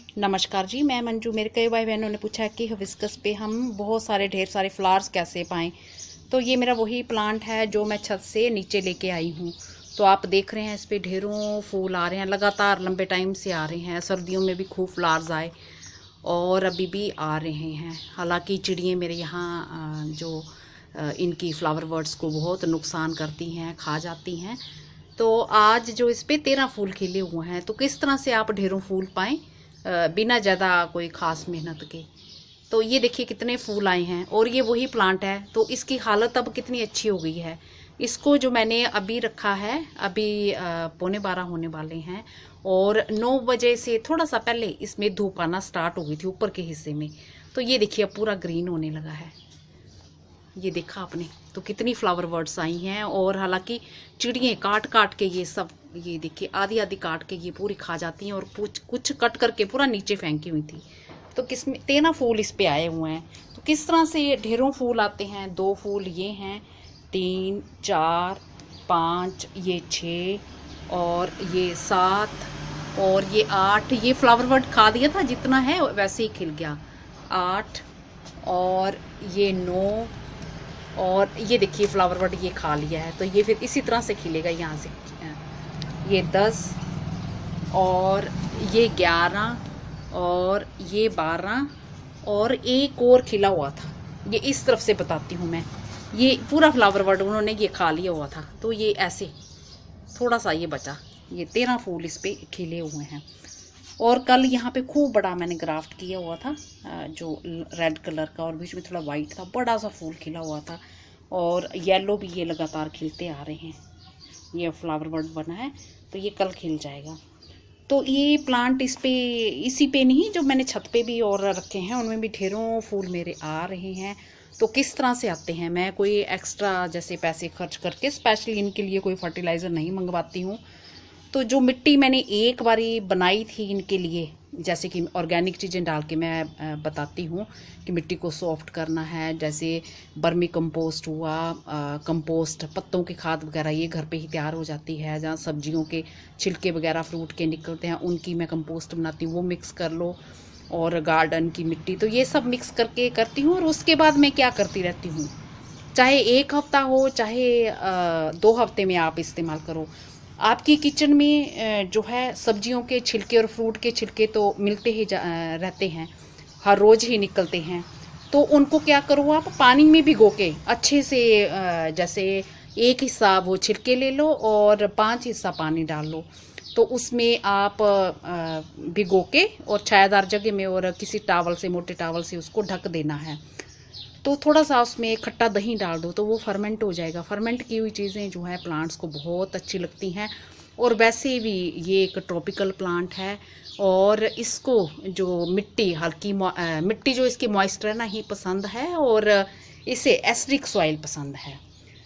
नमस्कार जी, मैं मंजू। मेरे कई भाई बहनों ने पूछा है कि हिबिस्कस पे हम बहुत सारे ढेर सारे फ्लावर्स कैसे पाएं। तो ये मेरा वही प्लांट है जो मैं छत से नीचे लेके आई हूँ। तो आप देख रहे हैं इस पे ढेरों फूल आ रहे हैं, लगातार लंबे टाइम से आ रहे हैं। सर्दियों में भी खूब फ्लावर्स आए और अभी भी आ रहे हैं। हालांकि चिड़ियाँ मेरे यहाँ इनकी फ्लावर बर्ड्स को बहुत नुकसान करती हैं, खा जाती हैं। तो आज जो इस पे 13 फूल खिले हुए हैं, तो किस तरह से आप ढेरों फूल पाएं बिना ज़्यादा कोई ख़ास मेहनत के। तो ये देखिए कितने फूल आए हैं और ये वही प्लांट है। तो इसकी हालत अब कितनी अच्छी हो गई है। इसको जो मैंने अभी रखा है, अभी 11:45 होने वाले हैं और 9 बजे से थोड़ा सा पहले इसमें धूप आना स्टार्ट हो गई थी ऊपर के हिस्से में। तो ये देखिए अब पूरा ग्रीन होने लगा है। ये देखा आपने, तो कितनी फ्लावर बर्ड्स आई हैं। और हालांकि चिड़ियाँ काट काट के ये सब, ये देखिए आधी आधी काट के ये पूरी खा जाती हैं और कुछ कुछ कट करके पूरा नीचे फेंकी हुई थी। तो किसमें 13 फूल इस पे आए हुए हैं। तो किस तरह से ये ढेरों फूल आते हैं। 2 फूल ये हैं, 3 4 5, ये 6 और ये 7 और ये 8। ये फ्लावर बर्ड खा दिया था, जितना है वैसे ही खिल गया। 8 और ये 9 और ये देखिए फ्लावर बर्ड ये खा लिया है। तो ये फिर इसी तरह से खिलेगा यहाँ से। ये 10 और ये 11 और ये 12 और एक और खिला हुआ था। ये इस तरफ से बताती हूँ मैं। ये पूरा फ्लावर बर्ड उन्होंने ये खा लिया हुआ था। तो ये ऐसे थोड़ा सा ये बचा। ये 13 फूल इस पे खिले हुए हैं। और कल यहाँ पे खूब बड़ा मैंने ग्राफ्ट किया हुआ था, जो रेड कलर का और बीच में थोड़ा वाइट था। बड़ा सा फूल खिला हुआ था और येलो भी ये लगातार खिलते आ रहे हैं। ये फ्लावर बर्ड बना है तो ये कल खिल जाएगा। तो ये प्लांट इसी पे नहीं, जो मैंने छत पे भी और रखे हैं उनमें भी ढेरों फूल मेरे आ रहे हैं। तो किस तरह से आते हैं, मैं कोई एक्स्ट्रा जैसे पैसे खर्च करके स्पेशली इनके लिए कोई फर्टिलाइज़र नहीं मंगवाती हूँ। तो जो मिट्टी मैंने एक बारी बनाई थी इनके लिए, जैसे कि ऑर्गेनिक चीज़ें डाल के मैं बताती हूँ कि मिट्टी को सॉफ्ट करना है। जैसे बर्मी कंपोस्ट हुआ, कंपोस्ट, पत्तों की खाद वगैरह ये घर पे ही तैयार हो जाती है। जहाँ सब्जियों के छिलके वगैरह फ्रूट के निकलते हैं उनकी मैं कंपोस्ट बनाती हूँ, वो मिक्स कर लो। और गार्डन की मिट्टी, तो ये सब मिक्स करके करती हूँ। और उसके बाद मैं क्या करती रहती हूँ, चाहे 1 हफ्ता हो चाहे 2 हफ्ते में आप इस्तेमाल करो। आपकी किचन में जो है सब्जियों के छिलके और फ्रूट के छिलके तो मिलते ही रहते हैं, हर रोज़ ही निकलते हैं। तो उनको क्या करो, आप पानी में भिगो के अच्छे से, जैसे 1 हिस्सा वो छिलके ले लो और 5 हिस्सा पानी डाल लो। तो उसमें आप भिगो के और छायादार जगह में और किसी टावल से, मोटे टावल से उसको ढक देना है। तो थोड़ा सा उसमें खट्टा दही डाल दो तो वो फर्मेंट हो जाएगा। फर्मेंट की हुई चीज़ें जो है प्लांट्स को बहुत अच्छी लगती हैं। और वैसे भी ये एक ट्रॉपिकल प्लांट है और इसको जो मिट्टी हल्की मिट्टी जो इसकी मॉइस्चर ना ही पसंद है और इसे एसिडिक सॉइल पसंद है।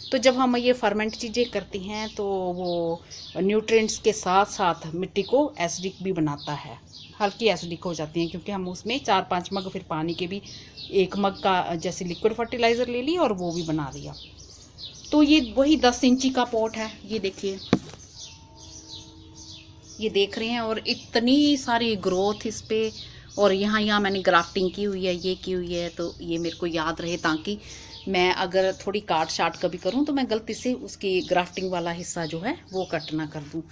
तो जब हम ये फर्मेंट चीज़ें करती हैं तो वो न्यूट्रिएंट्स के साथ साथ मिट्टी को एसिडिक भी बनाता है, हल्की एसिडिक हो जाती हैं। क्योंकि हम उसमें 4-5 मग फिर पानी के भी 1 मग का जैसे लिक्विड फर्टिलाइज़र ले लिया और वो भी बना दिया। तो ये वही 10 इंची का पॉट है, ये देखिए, ये देख रहे हैं। और इतनी सारी ग्रोथ इस पे। और यहाँ मैंने ग्राफ्टिंग की हुई है, ये की हुई है। तो ये मेरे को याद रहे, ताकि मैं अगर थोड़ी काट शाट कभी करूँ तो मैं गलती से उसकी ग्राफ्टिंग वाला हिस्सा जो है वो कट ना कर दूँ।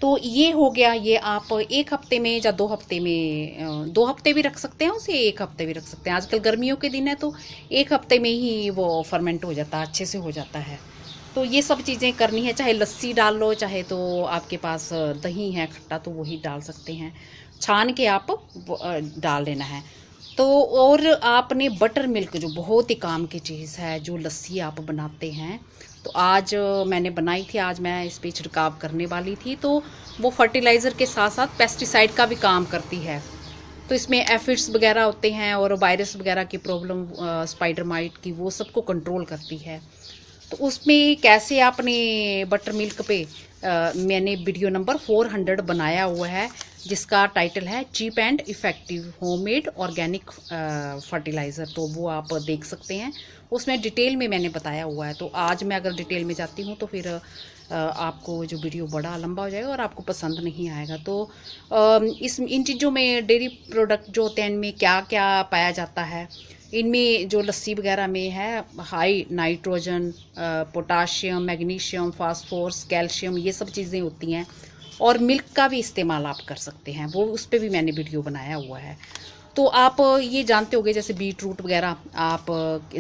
तो ये हो गया। ये आप 1 हफ्ते में या 2 हफ्ते में, 2 हफ्ते भी रख सकते हैं उसे, 1 हफ्ते भी रख सकते हैं। आजकल गर्मियों के दिन है तो 1 हफ्ते में ही वो फर्मेंट हो जाता है, अच्छे से हो जाता है। तो ये सब चीज़ें करनी है। चाहे लस्सी डाल लो, चाहे तो आपके पास दही है खट्टा तो वही डाल सकते हैं, छान के आप डाल लेना है। तो और आपने बटर मिल्क, जो बहुत ही काम की चीज़ है, जो लस्सी आप बनाते हैं, तो आज मैंने बनाई थी। आज मैं इस पर छिड़काव करने वाली थी। तो वो फर्टिलाइज़र के साथ साथ पेस्टिसाइड का भी काम करती है। तो इसमें एफिड्स वगैरह होते हैं और वायरस वगैरह की प्रॉब्लम, स्पाइडर माइट की, वो सबको कंट्रोल करती है। तो उसमें कैसे आपने बटर मिल्क पे मैंने वीडियो नंबर 400 बनाया हुआ है, जिसका टाइटल है cheap and effective homemade organic fertiliser. तो वो आप देख सकते हैं, उसमें डिटेल में मैंने बताया हुआ है। तो आज मैं अगर डिटेल में जाती हूँ तो फिर आपको जो वीडियो बड़ा लंबा हो जाएगा और आपको पसंद नहीं आएगा। तो इन चीज़ों में डेयरी प्रोडक्ट जो होते हैं, इनमें क्या क्या पाया जाता है, इनमें जो लस्सी वगैरह में है high nitrogen, potassium, magnesium, phosphorus, calcium, ये सब चीज़ें होती हैं। और मिल्क का भी इस्तेमाल आप कर सकते हैं, वो उस पर भी मैंने वीडियो बनाया हुआ है। तो आप ये जानते होंगे, जैसे बीट रूट वगैरह आप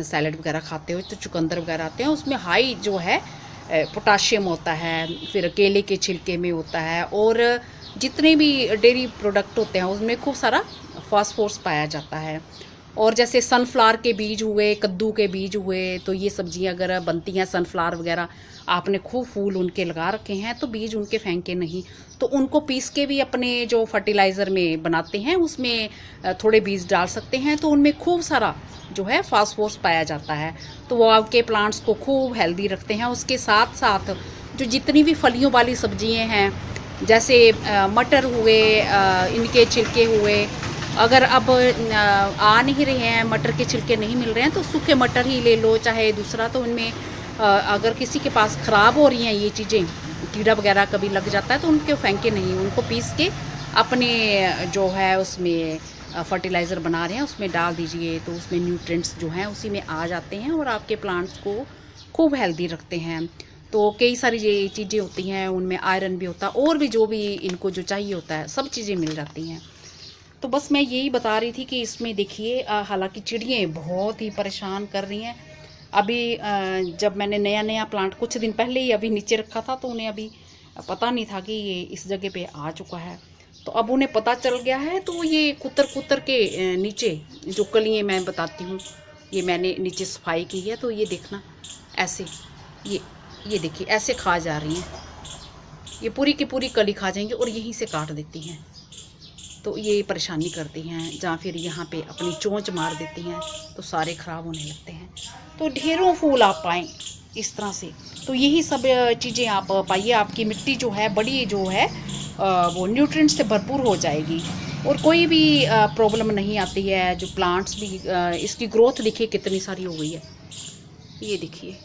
सैलड वगैरह खाते हो तो चुकंदर वगैरह आते हैं, उसमें हाई जो है पोटाशियम होता है। फिर केले के छिलके में होता है, और जितने भी डेयरी प्रोडक्ट होते हैं उसमें खूब सारा फास्फोरस पाया जाता है। और जैसे सनफ्लावर के बीज हुए, कद्दू के बीज हुए, तो ये सब्जियां अगर बनती हैं, सनफ्लावर वगैरह आपने खूब फूल उनके लगा रखे हैं तो बीज उनके फेंके नहीं, तो उनको पीस के भी अपने जो फर्टिलाइज़र में बनाते हैं उसमें थोड़े बीज डाल सकते हैं। तो उनमें खूब सारा जो है फास्फोरस पाया जाता है, तो वो आपके प्लांट्स को खूब हेल्दी रखते हैं। उसके साथ साथ जो जितनी भी फलियों वाली सब्जियाँ हैं, जैसे मटर हुए, इनके छिलके हुए, अगर अब आ नहीं रहे हैं, मटर के छिलके नहीं मिल रहे हैं, तो सूखे मटर ही ले लो, चाहे दूसरा। तो उनमें अगर किसी के पास ख़राब हो रही हैं ये चीज़ें, कीड़ा वगैरह कभी लग जाता है, तो उनके फेंके नहीं, उनको पीस के अपने जो है उसमें फर्टिलाइज़र बना रहे हैं उसमें डाल दीजिए। तो उसमें न्यूट्रिएंट्स जो हैं उसी में आ जाते हैं और आपके प्लांट्स को खूब हेल्दी रखते हैं। तो कई सारी ये चीज़ें होती हैं, उनमें आयरन भी होता है, और भी जो भी इनको जो चाहिए होता है सब चीज़ें मिल जाती हैं। तो बस मैं यही बता रही थी कि इसमें देखिए, हालांकि चिड़ियाँ बहुत ही परेशान कर रही हैं। अभी जब मैंने नया नया प्लांट कुछ दिन पहले ही अभी नीचे रखा था, तो उन्हें अभी पता नहीं था कि ये इस जगह पे आ चुका है। तो अब उन्हें पता चल गया है, तो ये कुतर के नीचे जो कलियाँ मैं बताती हूँ, ये मैंने नीचे सफाई की है। तो ये देखना ऐसे, ये देखिए ऐसे खा जा रही हैं, ये पूरी की पूरी कली खा जाएंगी और यहीं से काट देती हैं। तो ये परेशानी करती हैं, या फिर यहाँ पे अपनी चोंच मार देती हैं, तो सारे ख़राब होने लगते हैं। तो ढेरों फूल आप पाएँ इस तरह से। तो यही सब चीज़ें आप पाइए, आपकी मिट्टी जो है बड़ी जो है वो न्यूट्रिएंट से भरपूर हो जाएगी, और कोई भी प्रॉब्लम नहीं आती है। जो प्लांट्स भी इसकी ग्रोथ देखिए कितनी सारी हो गई है। ये देखिए,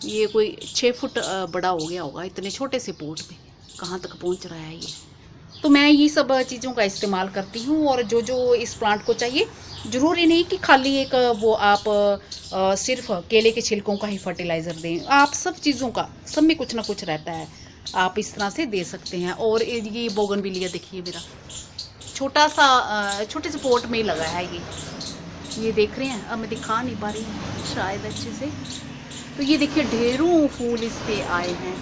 ये कोई 6 फुट बड़ा हो गया होगा, इतने छोटे से पोट में कहाँ तक पहुँच रहा है ये। तो मैं ये सब चीज़ों का इस्तेमाल करती हूँ, और जो जो इस प्लांट को चाहिए, ज़रूरी नहीं कि खाली एक वो आप सिर्फ केले के छिलकों का ही फर्टिलाइज़र दें, आप सब चीज़ों का, सब में कुछ ना कुछ रहता है, आप इस तरह से दे सकते हैं। और ये बोगनविलिया देखिए मेरा छोटा सा छोटे से पोट में ही लगा है ये देख रहे हैं। अब मैं दिखा नहीं पा रही हूँ शायद अच्छे से। तो ये देखिए ढेरों फूल इस पे आए हैं,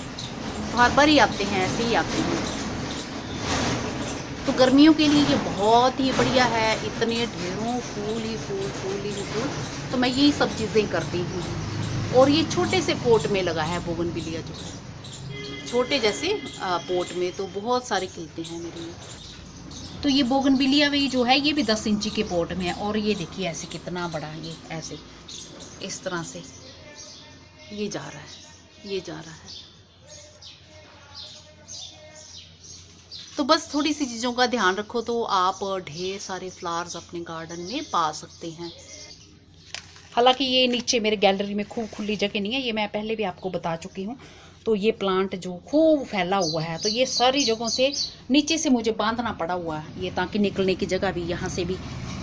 बार बार ही आते हैं, ऐसे ही आते हैं। तो गर्मियों के लिए ये बहुत ही बढ़िया है, इतने ढेरों फूल ही फूल। तो मैं यही सब चीज़ें करती हूँ। और ये छोटे से पोट में लगा है बोगनविलिया, जो है छोटे जैसे पोट में, तो बहुत सारे खिलते हैं मेरे में। तो ये बोगनविलिया भी जो है, ये भी 10 इंची के पोट में है। और ये देखिए ऐसे कितना बड़ा, ये ऐसे इस तरह से ये जा रहा है। तो बस थोड़ी सी चीज़ों का ध्यान रखो तो आप ढेर सारे फ्लावर्स अपने गार्डन में पा सकते हैं। हालांकि ये नीचे मेरे गैलरी में खूब खुली जगह नहीं है, ये मैं पहले भी आपको बता चुकी हूँ। तो ये प्लांट जो खूब फैला हुआ है, तो ये सारी जगहों से नीचे से मुझे बांधना पड़ा हुआ है, ये ताकि निकलने की जगह भी, यहाँ से भी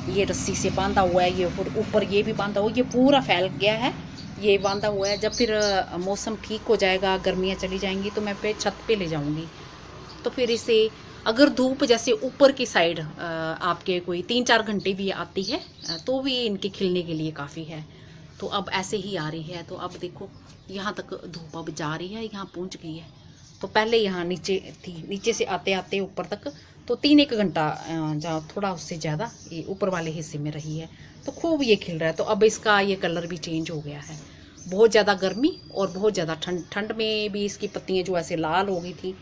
ये रस्सी से बांधा हुआ है, ये ऊपर ये भी बांधा हुआ, ये पूरा फैल गया है, ये बांधा हुआ है। जब फिर मौसम ठीक हो जाएगा, गर्मियाँ चली जाएंगी, तो मैं पे छत पे ले जाऊँगी। तो फिर इसे अगर धूप जैसे ऊपर की साइड आपके कोई 3-4 घंटे भी आती है, तो भी इनके खिलने के लिए काफ़ी है। तो अब ऐसे ही आ रही है, तो अब देखो यहाँ तक धूप अब जा रही है, यहाँ पहुँच गई है। तो पहले यहाँ नीचे थी, नीचे से आते आते ऊपर तक तो 3-1 घंटा या थोड़ा उससे ज़्यादा ये ऊपर वाले हिस्से में रही है। तो खूब ये खिल रहा है। तो अब इसका ये कलर भी चेंज हो गया है। बहुत ज़्यादा गर्मी और बहुत ज़्यादा ठंड में भी इसकी पत्तियाँ जो ऐसे लाल हो गई थी,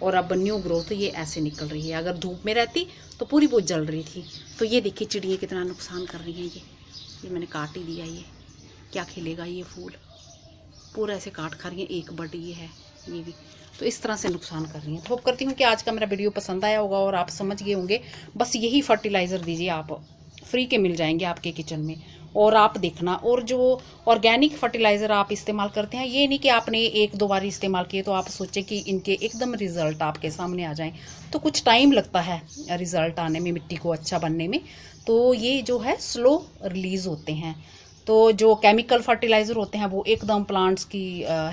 और अब न्यू ग्रोथ ये ऐसे निकल रही है। अगर धूप में रहती तो पूरी बहुत जल रही थी। तो ये देखिए चिड़िया कितना नुकसान कर रही हैं। ये मैंने काट ही दिया। ये क्या खिलेगा, ये फूल पूरा ऐसे काट खा रही है। एक बर्ड ये है, ये भी तो इस तरह से नुकसान कर रही हैं। तो होप करती हूँ कि आज का मेरा वीडियो पसंद आया होगा और आप समझ गए होंगे। बस यही फर्टिलाइज़र दीजिए, आप फ्री के मिल जाएंगे आपके किचन में। और आप देखना, और जो ऑर्गेनिक फर्टिलाइज़र आप इस्तेमाल करते हैं, ये नहीं कि आपने एक दो बार इस्तेमाल किए तो आप सोचें कि इनके एकदम रिज़ल्ट आपके सामने आ जाएं। तो कुछ टाइम लगता है रिज़ल्ट आने में, मिट्टी को अच्छा बनने में। तो ये जो है स्लो रिलीज़ होते हैं। तो जो केमिकल फर्टिलाइज़र होते हैं वो एकदम प्लांट्स की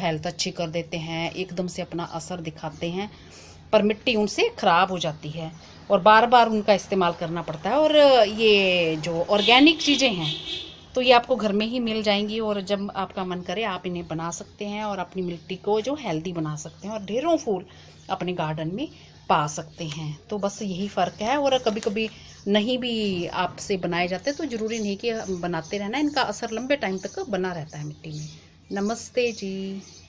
हेल्थ अच्छी कर देते हैं, एकदम से अपना असर दिखाते हैं, पर मिट्टी उनसे ख़राब हो जाती है और बार बार उनका इस्तेमाल करना पड़ता है। और ये जो ऑर्गेनिक चीज़ें हैं तो ये आपको घर में ही मिल जाएंगी, और जब आपका मन करे आप इन्हें बना सकते हैं और अपनी मिट्टी को जो हेल्दी बना सकते हैं और ढेरों फूल अपने गार्डन में पा सकते हैं। तो बस यही फ़र्क है। और कभी कभी नहीं भी आपसे बनाए जाते तो ज़रूरी नहीं कि बनाते रहना, इनका असर लंबे टाइम तक बना रहता है मिट्टी में। नमस्ते जी।